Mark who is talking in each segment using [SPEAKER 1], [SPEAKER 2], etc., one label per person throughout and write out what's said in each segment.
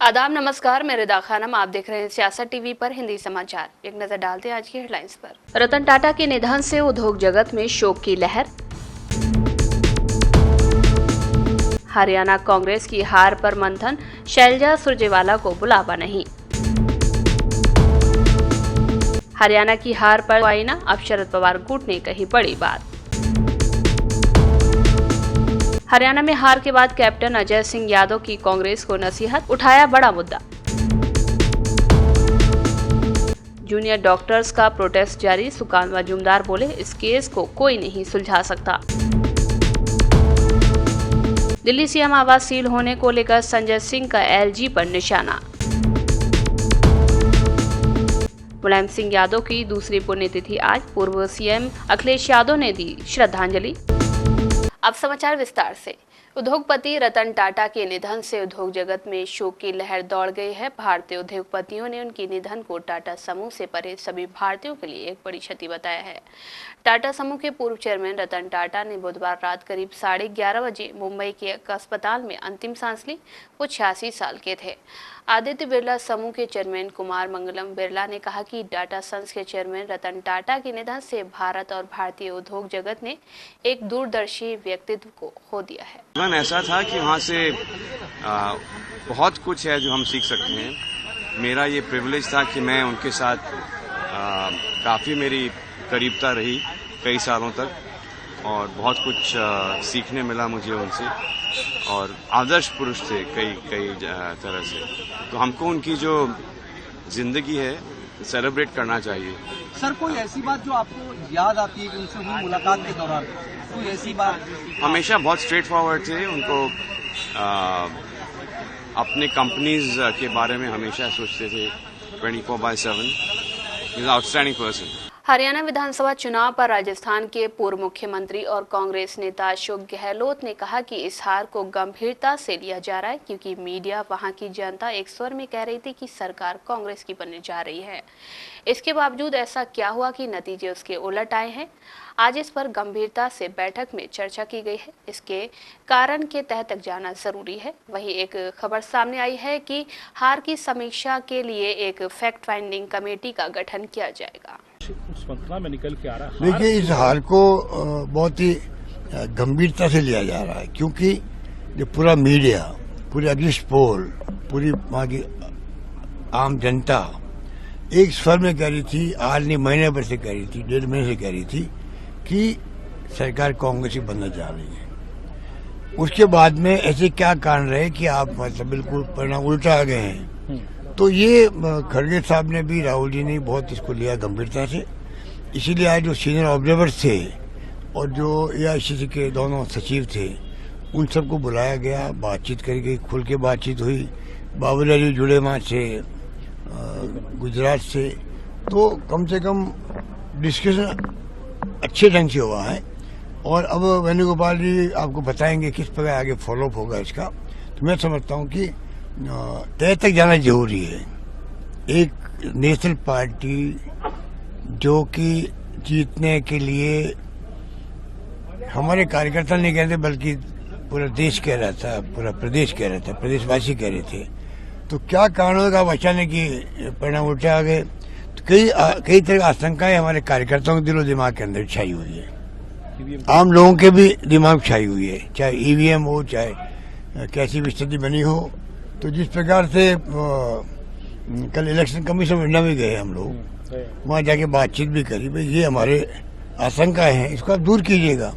[SPEAKER 1] आदाब नमस्कार, मैं रिदा खानम। आप देख रहे हैं सियासत टीवी पर हिंदी समाचार। एक नजर डालते हैं आज की हेडलाइंस पर। रतन टाटा के निधन से उद्योग जगत में शोक की लहर। हरियाणा कांग्रेस की हार पर मंथन, शैलजा सुरजेवाला को बुलावा नहीं। हरियाणा की हार पर वाइना, अब शरद पवार गुट ने कही बड़ी बात। हरियाणा में हार के बाद कैप्टन अजय सिंह यादव की कांग्रेस को नसीहत, उठाया बड़ा मुद्दा। जूनियर डॉक्टर्स का प्रोटेस्ट जारी, सुकांत मजूमदार बोले इस केस को कोई नहीं सुलझा सकता। दिल्ली सीएम आवास सील होने को लेकर संजय सिंह का एलजी पर निशाना। मुलायम सिंह यादव की दूसरी पुण्यतिथि आज, पूर्व सीएम अखिलेश यादव ने दी श्रद्धांजलि। अब समाचार विस्तार से। उद्योगपति रतन टाटा के निधन से उद्योग जगत में शोक की लहर दौड़ गई है। भारतीय उद्योगपतियों ने उनके निधन को टाटा समूह से परे सभी भारतीयों के लिए एक बड़ी क्षति बताया है। टाटा समूह के पूर्व चेयरमैन रतन टाटा ने बुधवार रात करीब 11:30 बजे मुंबई के एक अस्पताल में अंतिम सांस ली। वो 86 साल के थे। आदित्य बिरला समूह के चेयरमैन कुमार मंगलम बिरला ने कहा कि टाटा सन्स के चेयरमैन रतन टाटा के निधन से भारत और भारतीय उद्योग जगत ने एक दूरदर्शी व्यक्तित्व को खो दिया है।
[SPEAKER 2] ऐसा था कि वहाँ से बहुत कुछ है जो हम सीख सकते हैं। मेरा ये प्रिविलेज था कि मैं उनके साथ काफ़ी मेरी करीबता रही कई सालों तक और बहुत कुछ सीखने मिला मुझे उनसे, और आदर्श पुरुष थे कई तरह से। तो हमको उनकी जो जिंदगी है सेलिब्रेट करना चाहिए।
[SPEAKER 3] सर, कोई ऐसी बात जो आपको याद आती है कि उनसे हुई मुलाकात के दौरान कोई ऐसी बात?
[SPEAKER 2] हमेशा बहुत स्ट्रेट फॉरवर्ड थे। उनको अपने कंपनीज के बारे में हमेशा सोचते थे 24/7। Is outstanding person.
[SPEAKER 1] हरियाणा विधानसभा चुनाव पर राजस्थान के पूर्व मुख्यमंत्री और कांग्रेस नेता अशोक गहलोत ने कहा कि इस हार को गंभीरता से लिया जा रहा है, क्योंकि मीडिया वहां की जनता एक स्वर में कह रही थी कि सरकार कांग्रेस की बनने जा रही है। इसके बावजूद ऐसा क्या हुआ कि नतीजे उसके उलट आए हैं। आज इस पर गंभीरता से बैठक में चर्चा की गई है। इसके कारण के तह तक जाना जरूरी है। वहीं एक खबर सामने आई है कि हार की समीक्षा के लिए एक फैक्ट फाइंडिंग कमेटी का गठन किया जाएगा।
[SPEAKER 4] उस मंत्रणा में निकल के आ रहा है।
[SPEAKER 5] देखिए, इस हार को बहुत ही गंभीरता से लिया जा रहा है, क्योंकि जो पूरा मीडिया, पूरे एग्जिट पोल, पूरी वहाँ की आम जनता एक स्वर में कह रही थी, आज नहीं महीने भर से कह रही थी, 1.5 महीने से कह रही थी कि सरकार कांग्रेस की बनने जा रही है। उसके बाद में ऐसे क्या कारण रहे कि आप मतलब बिल्कुल परिणाम उल्टा आ गए हैं। तो ये खड़गे साहब ने भी, राहुल जी ने बहुत इसको लिया गंभीरता से। इसीलिए आज जो सीनियर ऑब्जर्वर्स थे और जो एआईसीसी के दोनों सचिव थे, उन सबको बुलाया गया, बातचीत करी गई, खुल के बातचीत हुई। बाबूलाल जी जुड़े वहाँ से गुजरात से, तो कम से कम डिस्कशन अच्छे ढंग से हुआ है। और अब वेणुगोपाल जी आपको बताएंगे किस प्रकार आगे फॉलोअप होगा इसका। तो मैं समझता हूँ कि तय तक जाना जरूरी है। एक नेशनल पार्टी जो कि जीतने के लिए हमारे कार्यकर्ता नहीं कहते बल्कि पूरा देश कह रहा था, पूरा प्रदेश कह रहा था, प्रदेशवासी कह रहे थे, तो क्या कारण होगा अचानक कि परिणाम उल्टे आ गए। तो कई तरह की आशंकाएं हमारे कार्यकर्ताओं के दिलो दिमाग के अंदर छाई हुई है, आम लोगों के भी दिमाग छाई हुई है, चाहे ईवीएम हो, चाहे कैसी भी स्थिति बनी हो। तो जिस प्रकार से कल इलेक्शन कमीशन में भी गए हम लोग, वहाँ जाके बातचीत भी करी, भाई ये हमारे आशंकाएं हैं, इसको आप दूर कीजिएगा।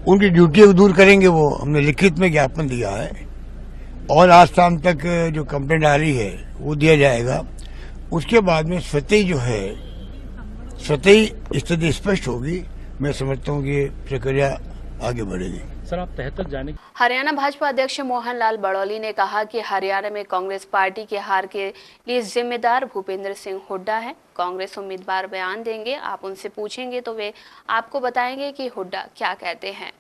[SPEAKER 5] उनकी ड्यूटी को दूर करेंगे, वो हमने लिखित में ज्ञापन दिया है और आज शाम तक जो कंप्लेंट आ रही है वो दिया जाएगा। उसके बाद में स्वतः जो है, स्वतः स्थिति स्पष्ट होगी। मैं समझता हूँ कि प्रक्रिया आगे बढ़ेगी।
[SPEAKER 4] सर, आप तह तक जाने।
[SPEAKER 1] हरियाणा भाजपा अध्यक्ष मोहन लाल बड़ौली ने कहा कि हरियाणा में कांग्रेस पार्टी के हार के लिए जिम्मेदार भूपेंद्र सिंह हुड्डा है। कांग्रेस उम्मीदवार बयान देंगे, आप उनसे पूछेंगे तो वे आपको बताएंगे कि हुड्डा क्या कहते हैं।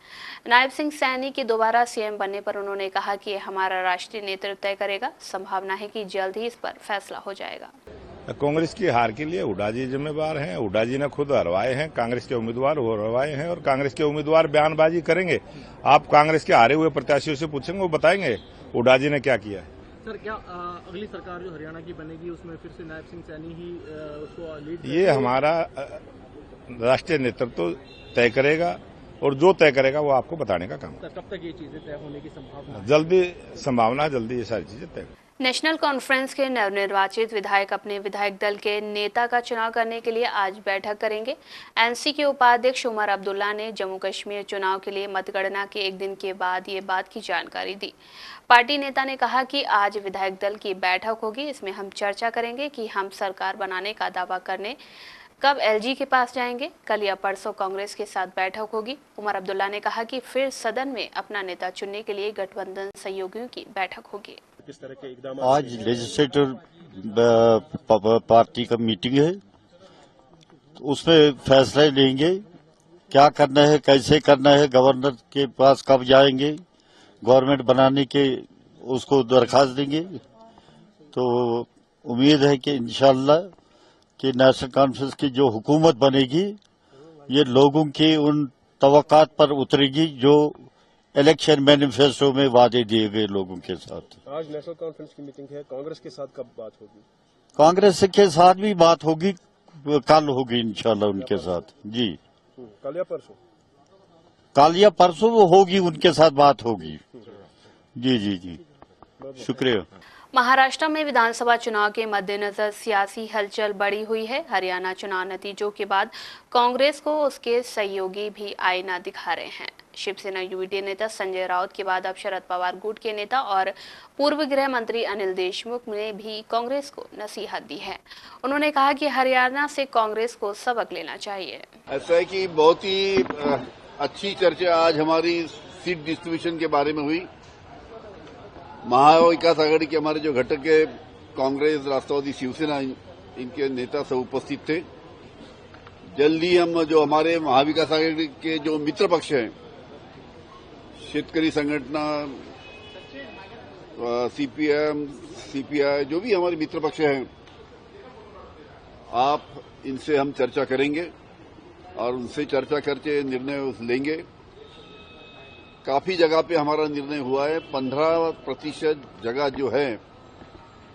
[SPEAKER 1] नायब सिंह सैनी के दोबारा सीएम बनने पर उन्होंने कहा कि हमारा राष्ट्रीय नेतृत्व तय करेगा। संभावना है कि जल्द ही इस पर फैसला हो जाएगा।
[SPEAKER 6] कांग्रेस की हार के लिए हुड्डा जी जिम्मेवार हैं। हुड्डा जी ने खुद हरवाए हैं, कांग्रेस के उम्मीदवार हरवाए हैं और कांग्रेस के उम्मीदवार बयानबाजी करेंगे। आप कांग्रेस के हारे हुए प्रत्याशियों से पूछेंगे, वो बताएंगे हुड्डा जी ने क्या किया है।
[SPEAKER 4] सर क्या अगली सरकार जो हरियाणा की बनेगी उसमें फिर से नायब सिंह सैनी ही उसको लीड?
[SPEAKER 6] ये हमारा राष्ट्रीय नेतृत्व तय करेगा और जो तय करेगा वो आपको बताने का काम है।
[SPEAKER 4] कब तक ये चीजें तय होने की संभावना?
[SPEAKER 6] जल्दी ये सारी चीजें तय।
[SPEAKER 1] नेशनल कॉन्फ्रेंस के नवनिर्वाचित विधायक अपने विधायक दल के नेता का चुनाव करने के लिए आज बैठक करेंगे। एनसी के उपाध्यक्ष उमर अब्दुल्ला ने जम्मू कश्मीर चुनाव के लिए मतगणना के एक दिन के बाद ये बात की जानकारी दी। पार्टी नेता ने कहा कि आज विधायक दल की बैठक होगी, इसमें हम चर्चा करेंगे कि हम सरकार बनाने का दावा करने कब एलजी के पास जाएंगे। कल या परसों कांग्रेस के साथ बैठक होगी। उमर अब्दुल्ला ने कहा कि फिर सदन में अपना नेता चुनने के लिए गठबंधन सहयोगियों की बैठक होगी।
[SPEAKER 4] किस तरह के इकदाम?
[SPEAKER 7] आज लेजिस्लेटिव पार्टी का मीटिंग है, उसमें फैसले लेंगे क्या करना है, कैसे करना है, गवर्नर के पास कब जाएंगे, गवर्नमेंट बनाने के उसको दरखास्त देंगे। तो उम्मीद है कि इंशाअल्लाह कि नेशनल कॉन्फ्रेंस की जो हुकूमत बनेगी ये लोगों की उन तवक्कात पर उतरेगी जो इलेक्शन मैनिफेस्टो में वादे दिए गए लोगों के साथ।
[SPEAKER 4] आज नेशनल कॉन्फ्रेंस की मीटिंग है, कांग्रेस के साथ कब बात होगी?
[SPEAKER 7] कांग्रेस के साथ भी बात होगी, कल होगी इंशाल्लाह उनके साथ। जी
[SPEAKER 4] कल या परसों?
[SPEAKER 7] कल या परसों वो होगी, उनके साथ बात होगी। जी जी जी, शुक्रिया।
[SPEAKER 1] महाराष्ट्र में विधानसभा चुनाव के मद्देनजर सियासी हलचल बढ़ी हुई है। हरियाणा चुनाव नतीजों के बाद कांग्रेस को उसके सहयोगी भी आईना दिखा रहे हैं। शिवसेना यूवीडी नेता संजय राउत के बाद अब शरद पवार गुट के नेता और पूर्व गृह मंत्री अनिल देशमुख ने भी कांग्रेस को नसीहत दी है। उन्होंने कहा कि हरियाणा से कांग्रेस को सबक लेना चाहिए।
[SPEAKER 8] ऐसा है कि बहुत ही अच्छी चर्चा आज हमारी सीट डिस्ट्रीब्यूशन के बारे में हुई। महाविकास आघाड़ी के हमारे जो घटक है कांग्रेस, राष्ट्रवादी, शिवसेना, इनके नेता सब उपस्थित थे। जल्दी हम जो हमारे महाविकास आघाड़ी के जो मित्र पक्ष हैं, शेतकरी संघटना, सीपीएम, सीपीआई, जो भी हमारे मित्र पक्ष हैं, आप इनसे हम चर्चा करेंगे और उनसे चर्चा करके निर्णय लेंगे। काफी जगह पे हमारा निर्णय हुआ है। 15% जगह जो है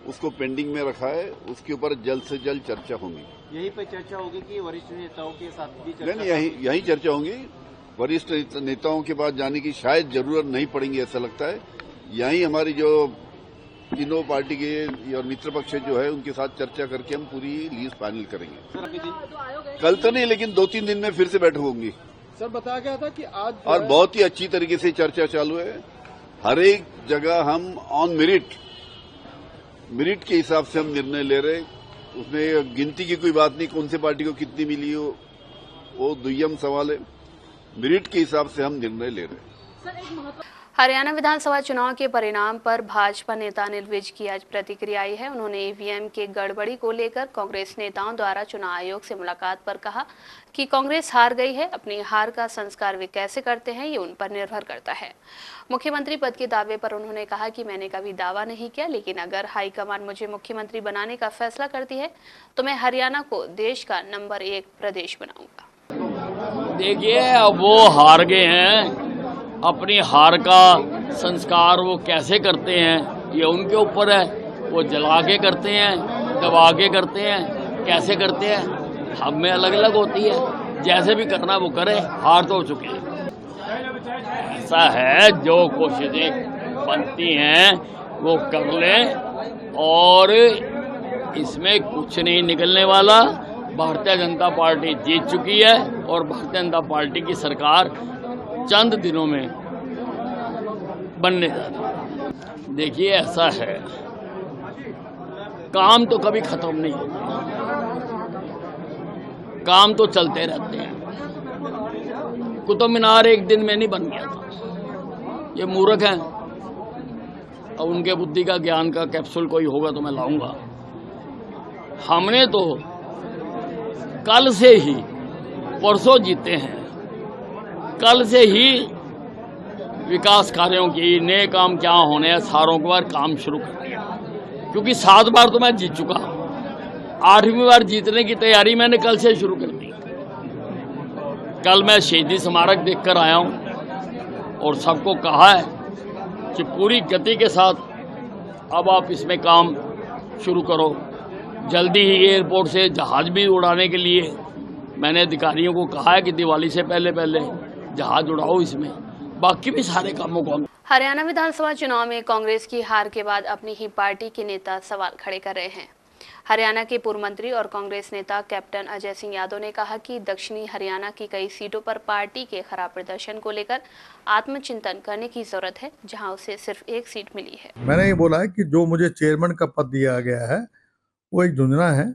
[SPEAKER 8] उसको पेंडिंग में रखा है, उसके ऊपर जल्द से जल्द चर्चा होगी।
[SPEAKER 3] यहीं पे चर्चा होगी कि वरिष्ठ नेताओं के साथ भी चर्चा?
[SPEAKER 8] नहीं, यही चर्चा होगी। वरिष्ठ नेताओं के पास जाने की शायद जरूरत नहीं पड़ेगी, ऐसा लगता है। यही हमारी जो तीनों पार्टी के और मित्र पक्ष जो है उनके साथ चर्चा करके हम पूरी लिस्ट फाइनल करेंगे। कल तो नहीं, लेकिन 2-3 दिन में फिर से बैठक होंगी।
[SPEAKER 4] सर बताया गया था कि आज
[SPEAKER 8] और बहुत ही अच्छी तरीके से चर्चा चालू है। हर एक जगह हम ऑन मेरिट के हिसाब से हम निर्णय ले रहे। उसमें गिनती की कोई बात नहीं, कौन से पार्टी को कितनी मिली हो वो दुय्यम सवाल है। मेरिट के हिसाब से हम निर्णय ले रहे।
[SPEAKER 1] हरियाणा विधानसभा चुनाव के परिणाम पर भाजपा नेता अनिल विज की आज प्रतिक्रिया आई है। उन्होंने ईवीएम के गड़बड़ी को लेकर कांग्रेस नेताओं द्वारा चुनाव आयोग से मुलाकात पर कहा कि कांग्रेस हार गई है, अपनी हार का संस्कार वे कैसे करते हैं ये उन पर निर्भर करता है। मुख्यमंत्री पद के दावे पर उन्होंने कहा कि मैंने कभी दावा नहीं किया, लेकिन अगर हाईकमान मुझे मुख्यमंत्री बनाने का फैसला करती है तो मैं हरियाणा को देश का नंबर 1 प्रदेश बनाऊंगा।
[SPEAKER 9] देखिए, अब वो हार गए हैं, अपनी हार का संस्कार वो कैसे करते हैं ये उनके ऊपर है। वो जला के करते हैं, दबा के करते हैं, कैसे करते हैं हम में अलग अलग होती है। जैसे भी करना वो करे, हार तो हो चुके हैं। ऐसा है, जो कोशिशें बनती हैं वो कर लें और इसमें कुछ नहीं निकलने वाला। भारतीय जनता पार्टी जीत चुकी है और भारतीय जनता पार्टी की सरकार चंद दिनों में बनने जा रही है। देखिए, ऐसा है, काम तो कभी खत्म नहीं होते, काम तो चलते रहते हैं। कुतुब मीनार एक दिन में नहीं बन गया था। ये मूर्ख हैं। अब उनके बुद्धि का ज्ञान का कैप्सूल कोई होगा तो मैं लाऊंगा। हमने तो कल से ही, परसों जीते हैं, कल से ही विकास कार्यों की नए काम क्या होने हैं सारों के बार काम शुरू कर दिया। क्योंकि 7 बार तो मैं जीत चुका, 8वीं बार जीतने की तैयारी मैंने कल से शुरू कर दी। कल मैं शहीदी स्मारक देखकर आया हूं और सबको कहा है कि पूरी गति के साथ अब आप इसमें काम शुरू करो। जल्दी ही एयरपोर्ट से जहाज भी उड़ाने के लिए मैंने अधिकारियों को कहा है कि दिवाली से पहले पहले जहाज उड़ाओ इसमें। बाकी भी सारे कामों को
[SPEAKER 1] हरियाणा विधानसभा चुनाव में कांग्रेस की हार के बाद अपनी ही पार्टी के नेता सवाल खड़े कर रहे हैं। हरियाणा के पूर्व मंत्री और कांग्रेस नेता कैप्टन अजय सिंह यादव ने कहा कि दक्षिणी हरियाणा की कई सीटों पर पार्टी के खराब प्रदर्शन को लेकर आत्मचिंतन करने की जरूरत है, जहां उसे सिर्फ एक सीट मिली है।
[SPEAKER 10] मैंने ये बोला है कि जो मुझे चेयरमैन का पद दिया गया है वो एक झुंझुना है,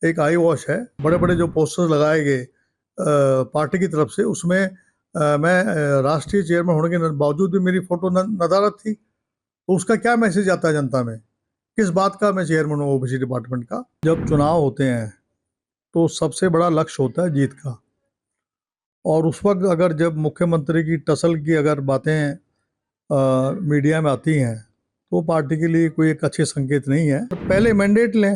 [SPEAKER 10] एक आई वॉश है। बड़े बड़े जो पोस्टर्स लगाए गए पार्टी की तरफ से, उसमें मैं राष्ट्रीय चेयरमैन होने के बावजूद भी मेरी फोटो नदारत थी। तो उसका क्या मैसेज आता है जनता में, किस बात का मैं चेयरमैन हूँ ओबीसी डिपार्टमेंट का। जब चुनाव होते हैं तो सबसे बड़ा लक्ष्य होता है जीत का, और उस वक्त अगर जब मुख्यमंत्री की टसल की अगर बातें मीडिया में आती हैं तो पार्टी के लिए कोई एक अच्छे संकेत नहीं है। पहले मैंडेट लें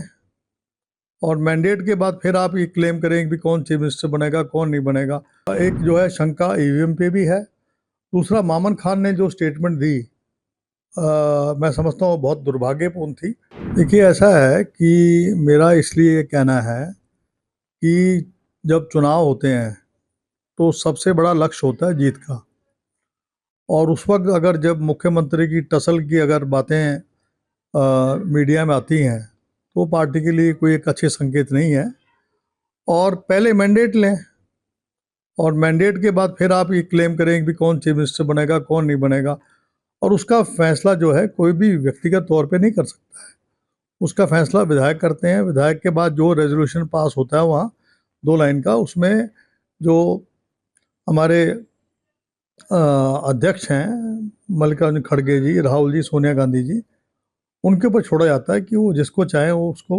[SPEAKER 10] और मैंडेट के बाद फिर आप ये क्लेम करें कि कौन चीफ मिनिस्टर बनेगा कौन नहीं बनेगा। एक जो है शंका ईवीएम पे भी है। दूसरा, मामन खान ने जो स्टेटमेंट दी मैं समझता हूँ बहुत दुर्भाग्यपूर्ण थी। देखिए, ऐसा है कि मेरा इसलिए ये कहना है कि जब चुनाव होते हैं तो सबसे बड़ा लक्ष्य होता है जीत का, और उस वक्त अगर जब मुख्यमंत्री की टसल की अगर बातें मीडिया में आती हैं तो पार्टी के लिए कोई एक अच्छे संकेत नहीं है। और पहले मैंडेट लें और मैंडेट के बाद फिर आप ये क्लेम करें कि कौन चीफ मिनिस्टर बनेगा कौन नहीं बनेगा, और उसका फैसला जो है कोई भी व्यक्तिगत तौर पे नहीं कर सकता है। उसका फैसला विधायक करते हैं। विधायक के बाद जो रेजोल्यूशन पास होता है वहाँ 2 लाइन का, उसमें जो हमारे अध्यक्ष हैं मल्लिकार्जुन खड़गे जी, राहुल जी, सोनिया गांधी जी, उनके ऊपर छोड़ा जाता है कि वो जिसको चाहे वो उसको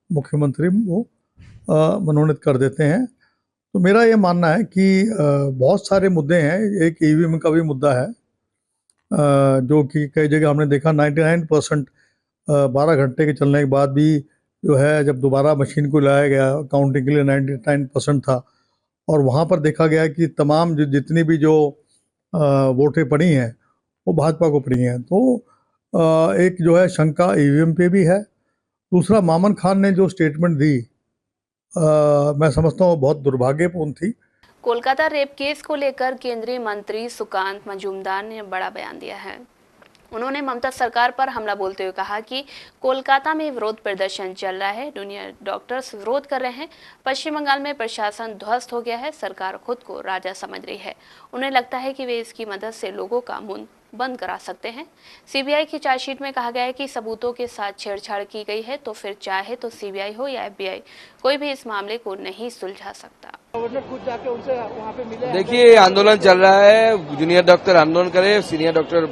[SPEAKER 10] मुख्यमंत्री वो मनोनीत कर देते हैं। तो मेरा ये मानना है कि बहुत सारे मुद्दे हैं। एक ईवीएम का भी मुद्दा है जो कि कई जगह हमने देखा 99% 12 घंटे के चलने के बाद भी जो है, जब दोबारा मशीन को लाया गया काउंटिंग के लिए 99% था, और वहाँ पर देखा गया कि तमाम जितनी भी जो वोटें पड़ी हैं वो भाजपा को पड़ी हैं। तो एक जो है शंका ईवीएम पे भी है। दूसरा, मामन खान ने जो स्टेटमेंट दी मैं समझता हूँ बहुत दुर्भाग्यपूर्ण थी।
[SPEAKER 1] कोलकाता रेप केस को लेकर केंद्रीय मंत्री सुकांत मजूमदार ने बड़ा बयान दिया है। उन्होंने ममता सरकार पर हमला बोलते हुए कहा कि कोलकाता में विरोध प्रदर्शन चल रहा है, जूनियर डॉक्टर्स विरोध कर रहे हैं, पश्चिम बंगाल में प्रशासन ध्वस्त हो गया है, सरकार खुद को राजा समझ रही है। उन्हें लगता है कि वे इसकी मदद से लोगों का मुंह बंद करा सकते हैं। सीबीआई की चार्जशीट में कहा गया है कि सबूतों के साथ छेड़छाड़ की गई है, तो फिर चाहे तो सीबीआई हो या एफबीआई, कोई भी इस मामले को नहीं सुलझा सकता।
[SPEAKER 11] देखिए, आंदोलन चल रहा है, जूनियर डॉक्टर आंदोलन करे, सीनियर डॉक्टर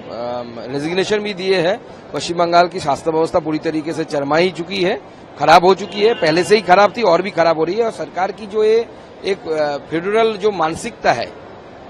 [SPEAKER 11] रेजिग्नेशन भी दिए है। पश्चिम बंगाल की स्वास्थ्य व्यवस्था पूरी तरीके से चरमाई चुकी है, खराब हो चुकी है, पहले से ही खराब थी और भी खराब हो रही है। और सरकार की जो ये एक फेडरल जो मानसिकता है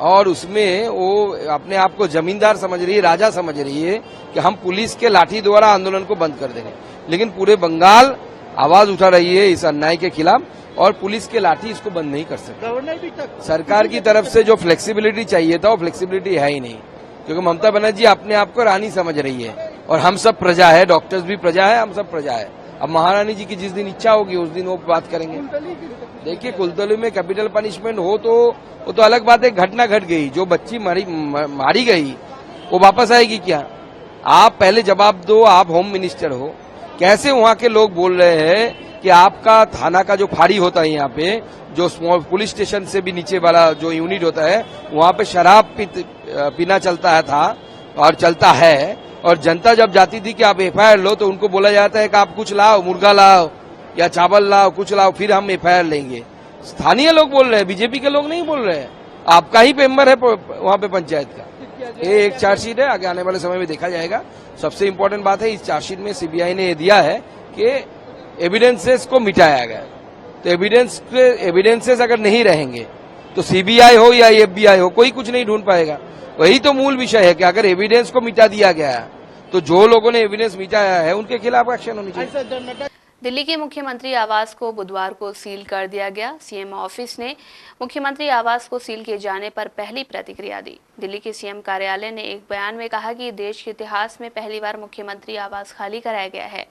[SPEAKER 11] और उसमें वो अपने आप को जमींदार समझ रही है, राजा समझ रही है कि हम पुलिस के लाठी द्वारा आंदोलन को बंद कर देंगे। लेकिन पूरे बंगाल आवाज उठा रही है इस अन्याय के खिलाफ, और पुलिस के लाठी इसको बंद नहीं कर सकती। सरकार की तरफ से जो फ्लेक्सिबिलिटी चाहिए था वो फ्लेक्सिबिलिटी है ही नहीं, क्योंकि ममता बनर्जी अपने आप को रानी समझ रही है और हम सब प्रजा है, डॉक्टर्स भी प्रजा है, हम सब प्रजा है। अब महारानी जी की जिस दिन इच्छा होगी उस दिन वो बात करेंगे। देखिए, कुलतली में कैपिटल पनिशमेंट हो तो वो तो अलग बात है, घटना घट गई, जो बच्ची मारी गई वो वापस आएगी क्या? आप पहले जवाब दो, आप होम मिनिस्टर हो। कैसे वहाँ के लोग बोल रहे हैं कि आपका थाना का जो फाड़ी होता है, यहाँ पे जो स्मॉल पुलिस स्टेशन से भी नीचे वाला जो यूनिट होता है, वहाँ पे शराब पीना चलता है था और चलता है, और जनता जब जाती थी कि आप एफआईआर लो तो उनको बोला जाता है कि आप कुछ लाओ, मुर्गा लाओ या चावल लाओ, कुछ लाओ, फिर हम एफआईआर लेंगे। स्थानीय लोग बोल रहे हैं, बीजेपी के लोग नहीं बोल रहे हैं। आपका ही मेंबर है वहाँ पे पंचायत का। ये एक चार्जशीट है, आगे आने वाले समय में देखा जाएगा। सबसे इम्पोर्टेंट बात है, इस चार्जशीट में सीबीआई ने दिया है कि एविडेंसेस को मिटाया गया। तो एविडेंसेस अगर नहीं रहेंगे तो सीबीआई हो या एफबीआई हो, कोई कुछ नहीं ढूंढ पाएगा। वही तो मूल विषय है कि अगर एविडेंस को मिटा दिया गया है तो जो लोगों ने एविडेंस मिटाया है उनके खिलाफ एक्शन होनी चाहिए।
[SPEAKER 1] दिल्ली के मुख्यमंत्री आवास को बुधवार को सील कर दिया गया। सीएम ऑफिस ने मुख्यमंत्री आवास को सील किए जाने पर पहली प्रतिक्रिया दी। दिल्ली के सीएम कार्यालय ने एक बयान में कहा कि देश के इतिहास में पहली बार मुख्यमंत्री आवास खाली कराया गया है।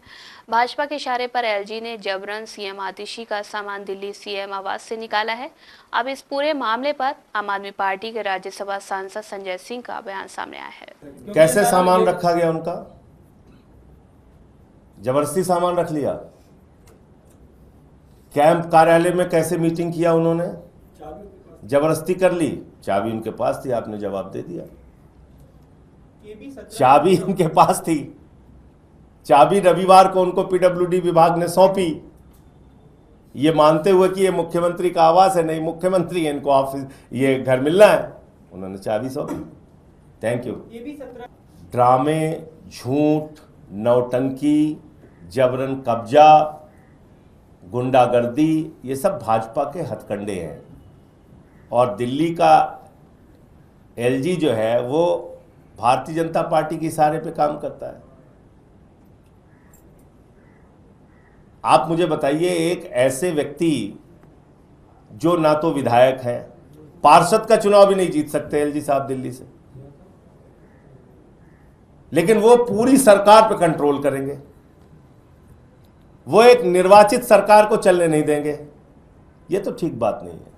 [SPEAKER 1] भाजपा के इशारे पर एलजी ने जबरन सीएम आतिशी का सामान दिल्ली सीएम आवास से निकाला है। अब इस पूरे मामले पर आम आदमी पार्टी के राज्यसभा सांसद संजय सिंह का बयान सामने आया है।
[SPEAKER 12] कैसे सामान रखा गया उनका? जबरदस्ती सामान रख लिया। कैंप कार्यालय में कैसे मीटिंग किया उन्होंने? जबरदस्ती कर ली। चाबी उनके पास थी, आपने जवाब दे दिया। चाबी उनके पास थी। चाबी रविवार को उनको पीडब्ल्यूडी विभाग ने सौंपी, ये मानते हुए कि ये मुख्यमंत्री का आवास है। नहीं, मुख्यमंत्री है, इनको ऑफिस ये घर मिलना है। उन्होंने चाबी सौंपी। Thank you. ड्रामे, झूठ, नौटंकी, जबरन कब्जा, गुंडागर्दी, ये सब भाजपा के हथकंडे हैं। और दिल्ली का एलजी जो है वो भारतीय जनता पार्टी के इशारे पे काम करता है। आप मुझे बताइए, एक ऐसे व्यक्ति जो ना तो विधायक हैं, पार्षद का चुनाव भी नहीं जीत सकते एलजी साहब दिल्ली से, लेकिन वो पूरी सरकार पे कंट्रोल करेंगे। वो एक निर्वाचित सरकार को चलने नहीं देंगे। ये तो ठीक बात नहीं है।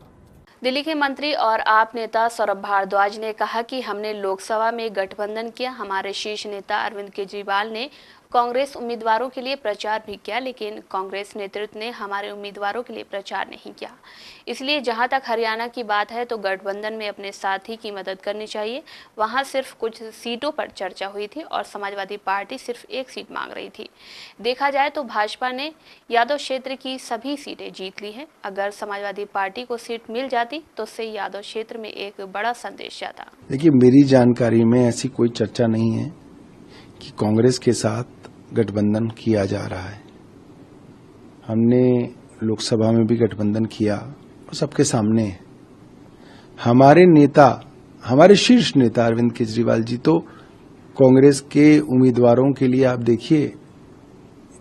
[SPEAKER 1] दिल्ली के मंत्री और आप नेता सौरभ भारद्वाज ने कहा कि हमने लोकसभा में गठबंधन किया। हमारे शीर्ष नेता अरविंद केजरीवाल ने कांग्रेस उम्मीदवारों के लिए प्रचार भी किया, लेकिन कांग्रेस नेतृत्व ने हमारे उम्मीदवारों के लिए प्रचार नहीं किया। इसलिए जहां तक हरियाणा की बात है तो गठबंधन में अपने साथी की मदद करनी चाहिए। वहां सिर्फ कुछ सीटों पर चर्चा हुई थी और समाजवादी पार्टी सिर्फ एक सीट मांग रही थी। देखा जाए तो भाजपा ने यादव क्षेत्र की सभी सीटें जीत ली हैं। अगर समाजवादी पार्टी को सीट मिल जाती तो उससे यादव क्षेत्र में एक बड़ा संदेश जाता।
[SPEAKER 13] देखिए, मेरी जानकारी में ऐसी कोई चर्चा नहीं है कि कांग्रेस के साथ गठबंधन किया जा रहा है। हमने लोकसभा में भी गठबंधन किया और सबके सामने है। हमारे नेता, हमारे शीर्ष नेता अरविंद केजरीवाल जी तो कांग्रेस के उम्मीदवारों के लिए आप देखिए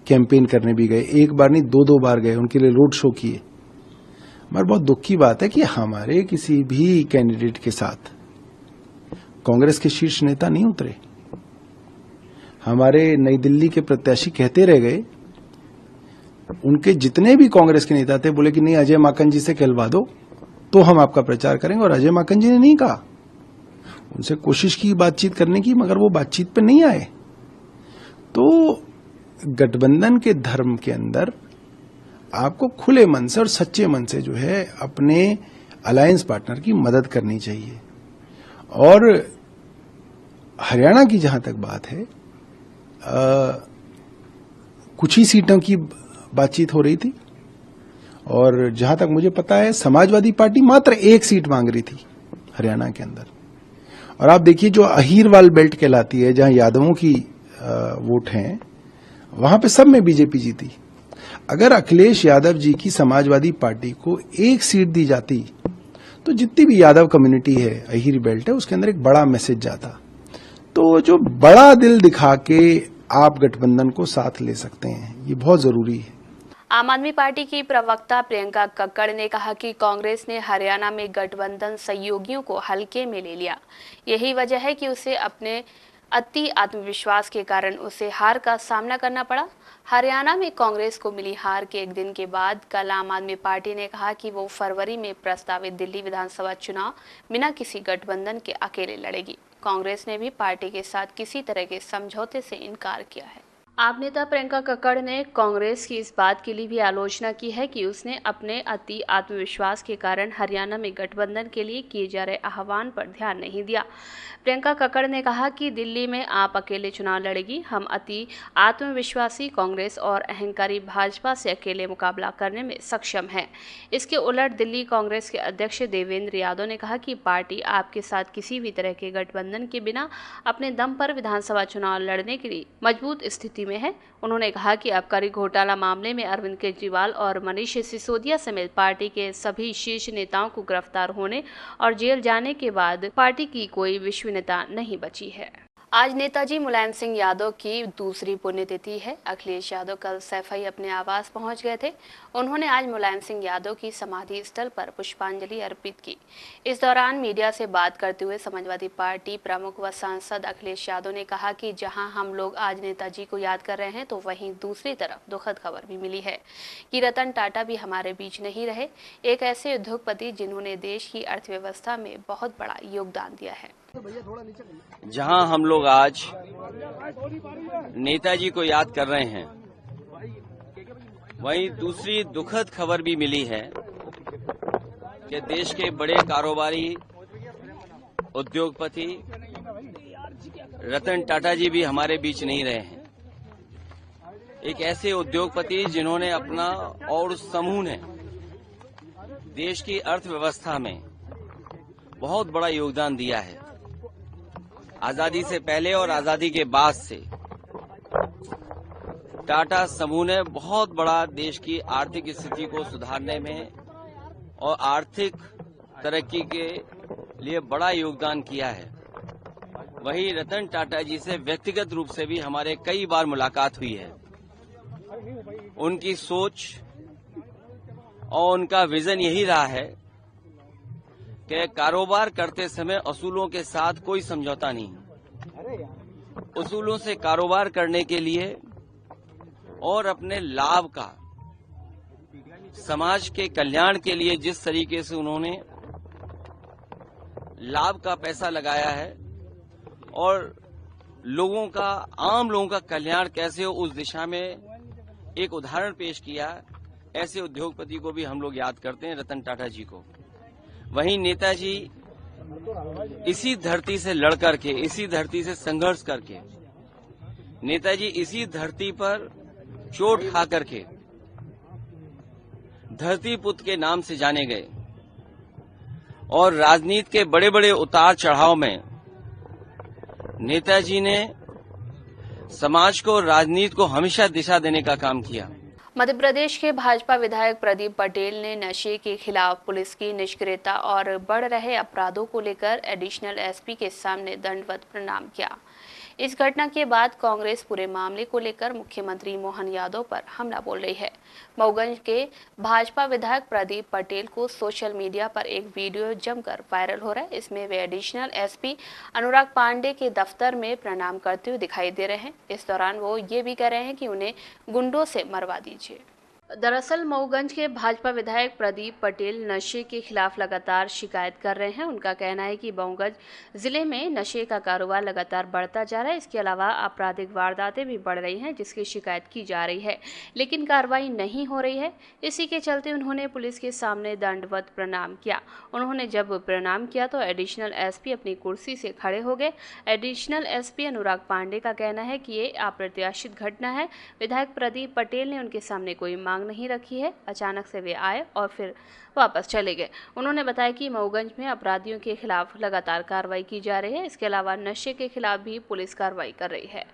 [SPEAKER 13] कैंपेन करने भी गए। एक बार नहीं, दो बार गए, उनके लिए रोड शो किए। मगर बहुत दुख की बात है कि हमारे किसी भी कैंडिडेट के साथ कांग्रेस के शीर्ष नेता नहीं उतरे। हमारे नई दिल्ली के प्रत्याशी कहते रह गए, उनके जितने भी कांग्रेस के नेता थे बोले कि नहीं, अजय माकन जी से कहलवा दो तो हम आपका प्रचार करेंगे। और अजय माकन जी ने नहीं कहा। उनसे कोशिश की बातचीत करने की, मगर वो बातचीत पे नहीं आए। तो गठबंधन के धर्म के अंदर आपको खुले मन से और सच्चे मन से जो है अपने अलायंस पार्टनर की मदद करनी चाहिए। और हरियाणा की जहां तक बात है, कुछ ही सीटों की बातचीत हो रही थी और जहां तक मुझे पता है समाजवादी पार्टी मात्र एक सीट मांग रही थी हरियाणा के अंदर। और आप देखिए, जो अहीरवाल बेल्ट कहलाती है, जहां यादवों की वोट हैं, वहां पे सब में बीजेपी जीती। अगर अखिलेश यादव जी की समाजवादी पार्टी को एक सीट दी जाती तो जितनी भी यादव कम्युनिटी है, अहीर बेल्ट है, उसके अंदर एक बड़ा मैसेज जाता। तो जो बड़ा दिल दिखा के आप गठबंधन को साथ ले सकते हैं, ये बहुत जरूरी है।
[SPEAKER 1] आम आदमी पार्टी की प्रवक्ता प्रियंका कक्कड़ ने कहा कि कांग्रेस ने हरियाणा में गठबंधन सहयोगियों को हल्के में ले लिया। यही वजह है कि उसे अपने अति आत्मविश्वास के कारण उसे हार का सामना करना पड़ा। हरियाणा में कांग्रेस को मिली हार के एक दिन के बाद कल आम आदमी पार्टी ने कहा कि वो फरवरी में प्रस्तावित दिल्ली विधानसभा चुनाव बिना किसी गठबंधन के अकेले लड़ेगी। कांग्रेस ने भी पार्टी के साथ किसी तरह के समझौते से इनकार किया है। आप नेता प्रियंका कक्कड़ ने कांग्रेस की इस बात के लिए भी आलोचना की है कि उसने अपने अति आत्मविश्वास के कारण हरियाणा में गठबंधन के लिए किए जा रहे आह्वान पर ध्यान नहीं दिया। प्रियंका कक्कड़ ने कहा कि दिल्ली में आप अकेले चुनाव लड़ेगी। हम अति आत्मविश्वासी कांग्रेस और अहंकारी भाजपा से अकेले मुकाबला करने में सक्षम हैं। इसके उलट दिल्ली कांग्रेस के अध्यक्ष देवेंद्र यादव ने कहा कि पार्टी आपके साथ किसी भी तरह के गठबंधन के बिना अपने दम पर विधानसभा चुनाव लड़ने के लिए मजबूत स्थिति में है। उन्होंने कहा कि आबकारी घोटाला मामले में अरविंद केजरीवाल और मनीष सिसोदिया समेत पार्टी के सभी शीर्ष नेताओं को गिरफ्तार होने और जेल जाने के बाद पार्टी की कोई विश्वसनीयता नहीं बची है। आज नेताजी मुलायम सिंह यादव की दूसरी पुण्यतिथि है। अखिलेश यादव कल सैफई अपने आवास पहुंच गए थे। उन्होंने आज मुलायम सिंह यादव की समाधि स्थल पर पुष्पांजलि अर्पित की। इस दौरान मीडिया से बात करते हुए समाजवादी पार्टी प्रमुख व सांसद अखिलेश यादव ने कहा कि जहां हम लोग आज नेताजी को याद कर रहे हैं, तो वहीं दूसरी तरफ दुखद खबर भी मिली है कि रतन टाटा भी हमारे बीच नहीं रहे। एक ऐसे उद्योगपति जिन्होंने देश की अर्थव्यवस्था में बहुत बड़ा योगदान दिया है।
[SPEAKER 14] जहां हम लोग आज नेताजी को याद कर रहे हैं, वहीं दूसरी दुखद खबर भी मिली है कि देश के बड़े कारोबारी उद्योगपति रतन टाटा जी भी हमारे बीच नहीं रहे हैं। एक ऐसे उद्योगपति जिन्होंने अपना और उस समूह ने देश की अर्थव्यवस्था में बहुत बड़ा योगदान दिया है। आजादी से पहले और आजादी के बाद से टाटा समूह ने बहुत बड़ा देश की आर्थिक स्थिति को सुधारने में और आर्थिक तरक्की के लिए बड़ा योगदान किया है। वहीं रतन टाटा जी से व्यक्तिगत रूप से भी हमारे कई बार मुलाकात हुई है। उनकी सोच और उनका विजन यही रहा है कि कारोबार करते समय असूलों के साथ कोई समझौता नहीं। उसूलों से कारोबार करने के लिए और अपने लाभ का समाज के कल्याण के लिए जिस तरीके से उन्होंने लाभ का पैसा लगाया है और लोगों का, आम लोगों का कल्याण कैसे हो, उस दिशा में एक उदाहरण पेश किया। ऐसे उद्योगपति को भी हम लोग याद करते हैं, रतन टाटा जी को। वहीं नेताजी इसी धरती से लड़ करके, इसी धरती से संघर्ष करके, नेताजी इसी धरती पर चोट खा करके धरती पुत्र के नाम से जाने गए और राजनीति के बड़े बड़े उतार चढ़ाव में नेताजी ने समाज को, राजनीति को हमेशा दिशा देने का काम किया।
[SPEAKER 1] मध्य प्रदेश के भाजपा विधायक प्रदीप पटेल ने नशे के खिलाफ पुलिस की निष्क्रियता और बढ़ रहे अपराधों को लेकर एडिशनल एसपी के सामने दंडवत प्रणाम किया। इस घटना के बाद कांग्रेस पूरे मामले को लेकर मुख्यमंत्री मोहन यादव पर हमला बोल रही है। मऊगंज के भाजपा विधायक प्रदीप पटेल को सोशल मीडिया पर एक वीडियो जमकर वायरल हो रहा है। इसमें वे एडिशनल एसपी अनुराग पांडे के दफ्तर में प्रणाम करते हुए दिखाई दे रहे हैं। इस दौरान वो ये भी कह रहे हैं कि उन्हें गुंडों से मरवा दीजिए। दरअसल मऊगंज के भाजपा विधायक प्रदीप पटेल नशे के खिलाफ लगातार शिकायत कर रहे हैं। उनका कहना है कि मऊगंज जिले में नशे का कारोबार लगातार बढ़ता जा रहा है। इसके अलावा आपराधिक वारदातें भी बढ़ रही हैं, जिसकी शिकायत की जा रही है, लेकिन कार्रवाई नहीं हो रही है। इसी के चलते उन्होंने पुलिस के सामने दंडवत प्रणाम किया। उन्होंने जब प्रणाम किया तो एडिशनल एसपी अपनी कुर्सी से खड़े हो गए। एडिशनल एसपी अनुराग पांडे का कहना है कि ये अप्रत्याशित घटना है। विधायक प्रदीप पटेल ने उनके सामने कोई मांग नहीं रखी है। अचानक से वे आए और फिर वापस चले गए। उन्होंने बताया कि मऊगंज में अपराधियों के खिलाफ लगातार कार्रवाई की जा रही है। इसके अलावा नशे के खिलाफ भी पुलिस कार्रवाई कर रही है।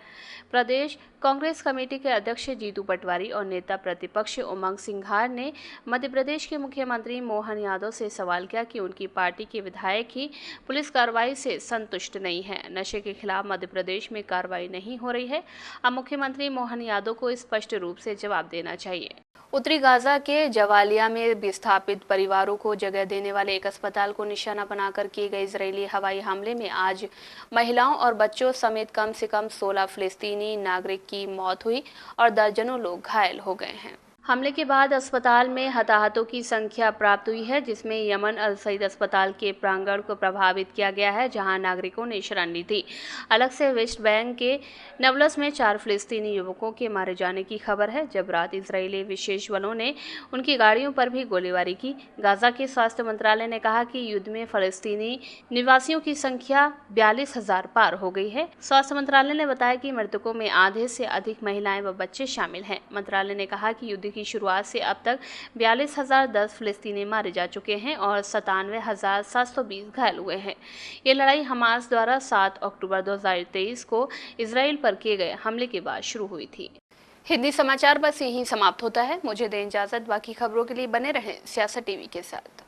[SPEAKER 1] प्रदेश कांग्रेस कमेटी के अध्यक्ष जीतू पटवारी और नेता प्रतिपक्ष उमंग सिंघार ने मध्य प्रदेश के मुख्यमंत्री मोहन यादव से सवाल किया कि उनकी पार्टी के विधायक ही पुलिस कार्रवाई से संतुष्ट नहीं है। नशे के खिलाफ मध्य प्रदेश में कार्रवाई नहीं हो रही है। अब मुख्यमंत्री मोहन यादव को स्पष्ट रूप से जवाब देना चाहिए। उत्तरी गाजा के जवालिया में विस्थापित परिवारों को जगह देने वाले एक अस्पताल को निशाना बनाकर किए गए इजरायली हवाई हमले में आज महिलाओं और बच्चों समेत कम से कम 16 फिलिस्तीनी नागरिक की मौत हुई और दर्जनों लोग घायल हो गए हैं। हमले के बाद अस्पताल में हताहतों की संख्या प्राप्त हुई है, जिसमें यमन अल सईद अस्पताल के प्रांगण को प्रभावित किया गया है, जहां नागरिकों ने शरण ली थी। अलग से वेस्ट बैंक के नबलस में 4 फिलिस्तीनी युवकों के मारे जाने की खबर है। जब रात इजरायली विशेष बलों ने उनकी गाड़ियों पर भी गोलीबारी की। गाजा के स्वास्थ्य मंत्रालय ने कहा कि युद्ध में फलस्तीनी निवासियों की संख्या 42,000 पार हो गई है। स्वास्थ्य मंत्रालय ने बताया कि मृतकों में आधे से अधिक महिलाएं व बच्चे शामिल हैं। मंत्रालय ने कहा कि युद्ध की शुरुआत से अब तक 42,010 फिलिस्तीनी मारे जा चुके हैं और 97,720 घायल हुए हैं। ये लड़ाई हमास द्वारा 7 अक्टूबर 2023 को इजराइल पर किए गए हमले के बाद शुरू हुई थी। हिंदी समाचार बस यहीं समाप्त होता है। मुझे दें इजाजत। बाकी खबरों के लिए बने रहें सियासत टीवी के साथ।